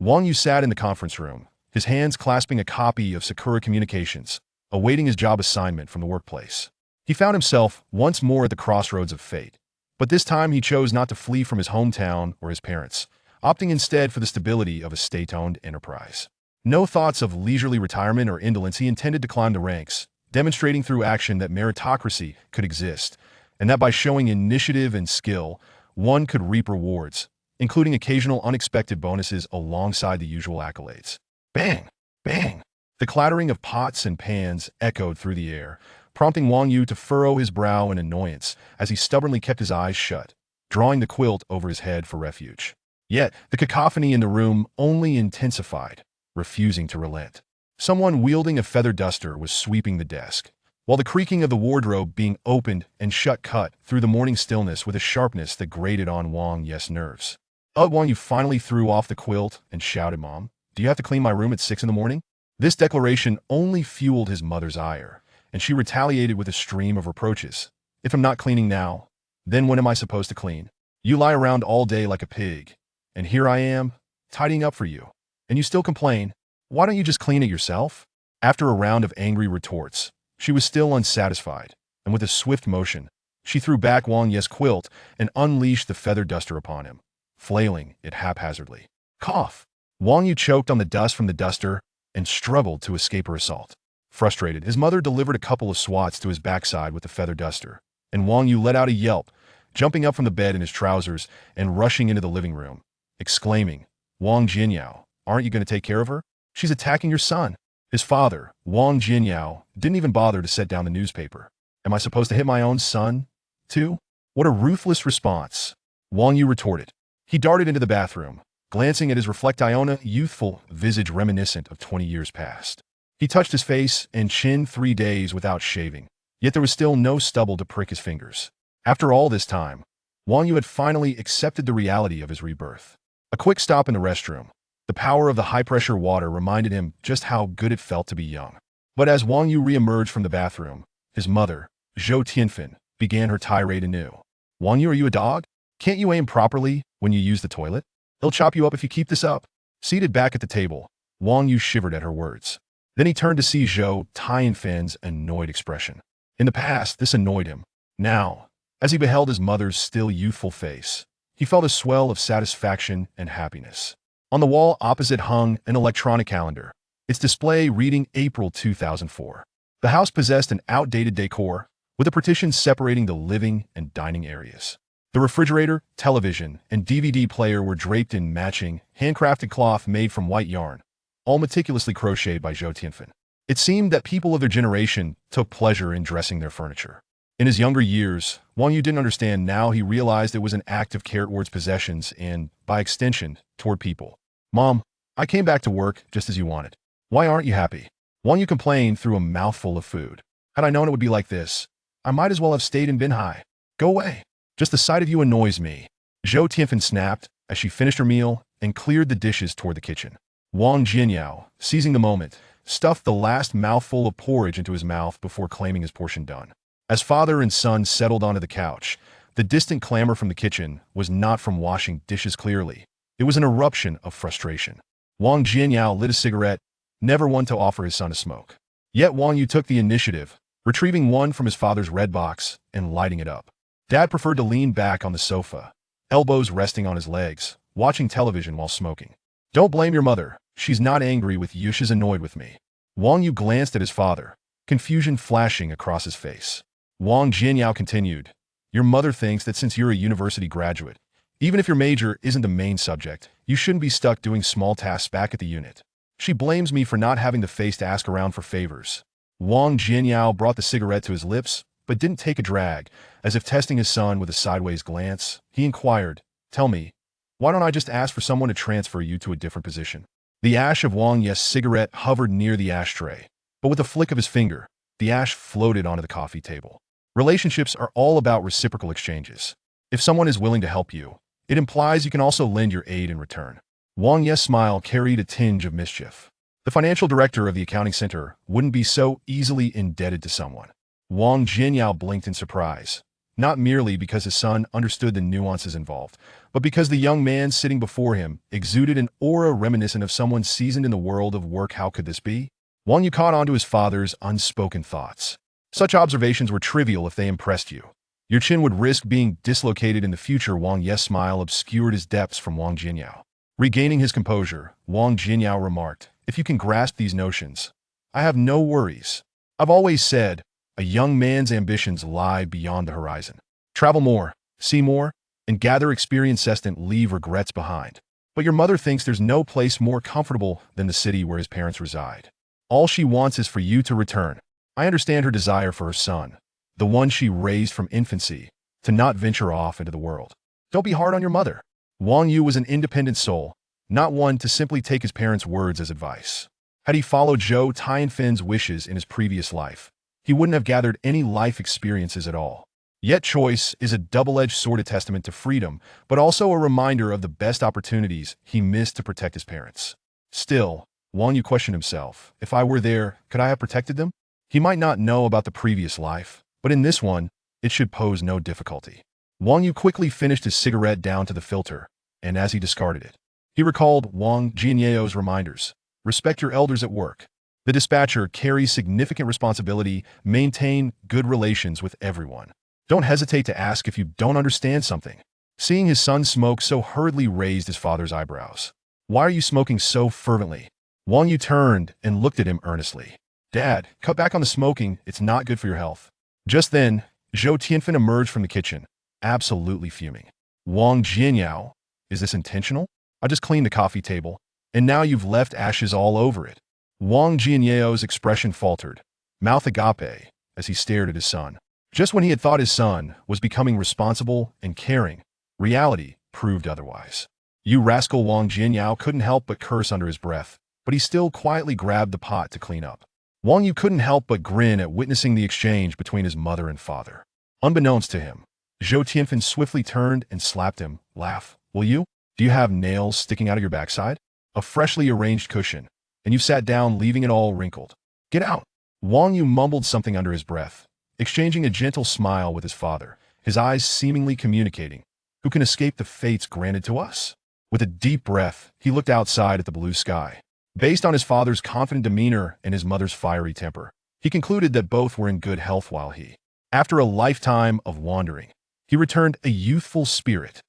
Wang Yu sat in the conference room, his hands clasping a copy of Sakura Communications, awaiting his job assignment from the workplace. He found himself once more at the crossroads of fate, but this time he chose not to flee from his hometown or his parents, opting instead for the stability of a state-owned enterprise. No thoughts of leisurely retirement or indolence, he intended to climb the ranks, demonstrating through action that meritocracy could exist, and that by showing initiative and skill, one could reap rewards, including occasional unexpected bonuses alongside the usual accolades. Bang! Bang! The clattering of pots and pans echoed through the air, prompting Wang Yu to furrow his brow in annoyance as he stubbornly kept his eyes shut, drawing the quilt over his head for refuge. Yet, the cacophony in the room only intensified, refusing to relent. Someone wielding a feather duster was sweeping the desk, while the creaking of the wardrobe being opened and shut cut through the morning stillness with a sharpness that grated on Wang Yu's nerves. Wang Yu finally threw off the quilt and shouted, "Mom, do you have to clean my room at 6 in the morning?" This declaration only fueled his mother's ire, and she retaliated with a stream of reproaches. "If I'm not cleaning now, then when am I supposed to clean? You lie around all day like a pig, and here I am, tidying up for you, and you still complain. Why don't you just clean it yourself?" After a round of angry retorts, she was still unsatisfied, and with a swift motion, she threw back Wang Yu's quilt and unleashed the feather duster upon him, flailing it haphazardly. Cough! Wang Yu choked on the dust from the duster and struggled to escape her assault. Frustrated, his mother delivered a couple of swats to his backside with the feather duster, and Wang Yu let out a yelp, jumping up from the bed in his trousers and rushing into the living room, exclaiming, "Wang Jinyao, aren't you going to take care of her? She's attacking your son." His father, Wang Jinyao, didn't even bother to set down the newspaper. "Am I supposed to hit my own son, too?" What a ruthless response, Wang Yu retorted. He darted into the bathroom, glancing at his reflectiona youthful visage reminiscent of 20 years past. He touched his face and chin 3 days without shaving, yet there was still no stubble to prick his fingers. After all this time, Wang Yu had finally accepted the reality of his rebirth. A quick stop in the restroom, the power of the high-pressure water reminded him just how good it felt to be young. But as Wang Yu re-emerged from the bathroom, his mother, Zhou Tianfen, began her tirade anew. "Wang Yu, are you a dog? Can't you aim properly when you use the toilet? He'll chop you up if you keep this up." Seated back at the table, Wang Yu shivered at her words. Then he turned to see Zhou Tianfen's annoyed expression. In the past, this annoyed him. Now, as he beheld his mother's still youthful face, he felt a swell of satisfaction and happiness. On the wall opposite hung an electronic calendar, its display reading April 2004. The house possessed an outdated decor, with a partition separating the living and dining areas. The refrigerator, television, and DVD player were draped in matching, handcrafted cloth made from white yarn, all meticulously crocheted by Zhou Tianfen. It seemed that people of their generation took pleasure in dressing their furniture. In his younger years, Wang Yu didn't understand. Now he realized it was an act of care towards possessions and, by extension, toward people. "Mom, I came back to work just as you wanted. Why aren't you happy?" Wang Yu complained through a mouthful of food. "Had I known it would be like this, I might as well have stayed in Binhai. Go away. Just the sight of you annoys me." Zhou Tianfen snapped as she finished her meal and cleared the dishes toward the kitchen. Wang Jinyao, seizing the moment, stuffed the last mouthful of porridge into his mouth before claiming his portion done. As father and son settled onto the couch, the distant clamor from the kitchen was not from washing dishes clearly. It was an eruption of frustration. Wang Jinyao lit a cigarette, never one to offer his son a smoke. Yet Wang Yu took the initiative, retrieving one from his father's red box and lighting it up. Dad preferred to lean back on the sofa, elbows resting on his legs, watching television while smoking. "Don't blame your mother. She's not angry with you, she's annoyed with me." Wang Yu glanced at his father, confusion flashing across his face. Wang Jinyao continued, "Your mother thinks that since you're a university graduate, even if your major isn't the main subject, you shouldn't be stuck doing small tasks back at the unit. She blames me for not having the face to ask around for favors." Wang Jinyao brought the cigarette to his lips, but didn't take a drag. As if testing his son with a sideways glance, he inquired, "Tell me, why don't I just ask for someone to transfer you to a different position?" The ash of Wang Yu's cigarette hovered near the ashtray, but with a flick of his finger, the ash floated onto the coffee table. Relationships are all about reciprocal exchanges. If someone is willing to help you, it implies you can also lend your aid in return. Wang Yu's smile carried a tinge of mischief. The financial director of the accounting center wouldn't be so easily indebted to someone. Wang Jinyao blinked in surprise, not merely because his son understood the nuances involved, but because the young man sitting before him exuded an aura reminiscent of someone seasoned in the world of work. How could this be? Wang Yu caught on to his father's unspoken thoughts. Such observations were trivial if they impressed you. Your chin would risk being dislocated in the future. Wang Ye's smile obscured his depths from Wang Jianyao. Regaining his composure, Wang Jianyao remarked, "If you can grasp these notions, I have no worries. I've always said, a young man's ambitions lie beyond the horizon. Travel more, see more, and gather experience. Leave regrets behind. But your mother thinks there's no place more comfortable than the city where his parents reside. All she wants is for you to return. I understand her desire for her son, the one she raised from infancy, to not venture off into the world. Don't be hard on your mother." Wang Yu was an independent soul, not one to simply take his parents' words as advice. Had he followed Zhou Tianfin's wishes in his previous life, he wouldn't have gathered any life experiences at all. Yet choice is a double-edged sword, a testament to freedom, but also a reminder of the best opportunities he missed to protect his parents. Still, Wang Yu questioned himself, if I were there, could I have protected them? He might not know about the previous life, but in this one, it should pose no difficulty. Wang Yu quickly finished his cigarette down to the filter, and as he discarded it, he recalled Wang Jianyao's reminders. Respect your elders at work. The dispatcher carries significant responsibility. Maintain good relations with everyone. Don't hesitate to ask if you don't understand something. Seeing his son smoke so hurriedly raised his father's eyebrows. Why are you smoking so fervently? Wang Yu turned and looked at him earnestly. Dad, cut back on the smoking. It's not good for your health. Just then, Zhou Tianfin emerged from the kitchen, absolutely fuming. Wang Jianyao, is this intentional? I just cleaned the coffee table, and now you've left ashes all over it. Wang Jianyao's expression faltered, mouth agape, as he stared at his son. Just when he had thought his son was becoming responsible and caring, reality proved otherwise. You rascal! Wang Jianyao couldn't help but curse under his breath, but he still quietly grabbed the pot to clean up. Wang Yu couldn't help but grin at witnessing the exchange between his mother and father. Unbeknownst to him, Zhou Tianfin swiftly turned and slapped him. Laugh, will you? Do you have nails sticking out of your backside? A freshly arranged cushion, and you sat down leaving it all wrinkled. Get out! Wang Yu mumbled something under his breath, exchanging a gentle smile with his father, his eyes seemingly communicating, who can escape the fates granted to us? With a deep breath, he looked outside at the blue sky. Based on his father's confident demeanor and his mother's fiery temper, he concluded that both were in good health while he, after a lifetime of wandering, he returned a youthful spirit.